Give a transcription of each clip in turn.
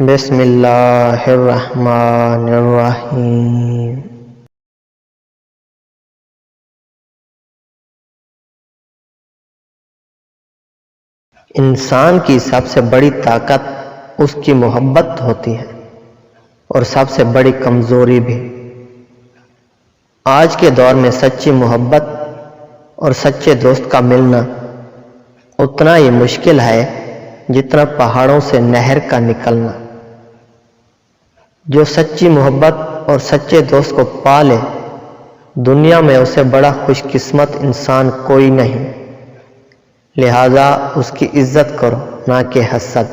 بسم اللہ الرحمن الرحیم۔ انسان کی سب سے بڑی طاقت اس کی محبت ہوتی ہے اور سب سے بڑی کمزوری بھی۔ آج کے دور میں سچی محبت اور سچے دوست کا ملنا اتنا ہی مشکل ہے جتنا پہاڑوں سے نہر کا نکلنا۔ جو سچی محبت اور سچے دوست کو پا لے، دنیا میں اسے بڑا خوش قسمت انسان کوئی نہیں، لہذا اس کی عزت کرو نہ کہ حسد۔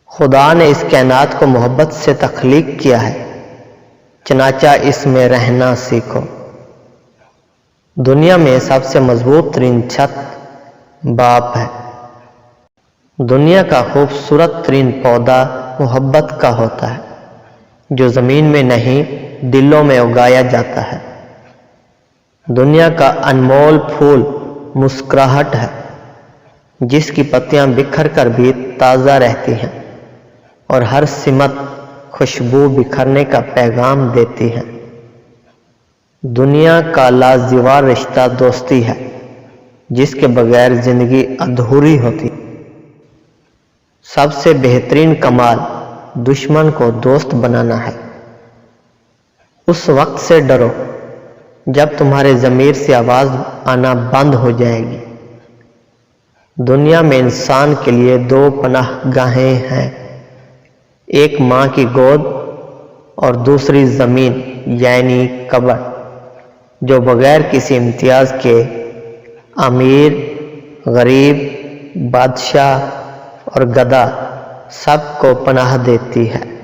خدا نے اس کائنات کو محبت سے تخلیق کیا ہے، چنانچہ اس میں رہنا سیکھو۔ دنیا میں سب سے مضبوط ترین چھت باپ ہے۔ دنیا کا خوبصورت ترین پودا محبت کا ہوتا ہے، جو زمین میں نہیں دلوں میں اگایا جاتا ہے۔ دنیا کا انمول پھول مسکراہٹ ہے، جس کی پتیاں بکھر کر بھی تازہ رہتی ہیں اور ہر سمت خوشبو بکھرنے کا پیغام دیتی ہے۔ دنیا کا لازوال رشتہ دوستی ہے، جس کے بغیر زندگی ادھوری ہوتی۔ سب سے بہترین کمال دشمن کو دوست بنانا ہے۔ اس وقت سے ڈرو جب تمہارے ضمیر سے آواز آنا بند ہو جائے گی۔ دنیا میں انسان کے لیے دو پناہ گاہیں ہیں، ایک ماں کی گود اور دوسری زمین یعنی قبر، جو بغیر کسی امتیاز کے امیر، غریب، بادشاہ اور گدھا سب کو پناہ دیتی ہے۔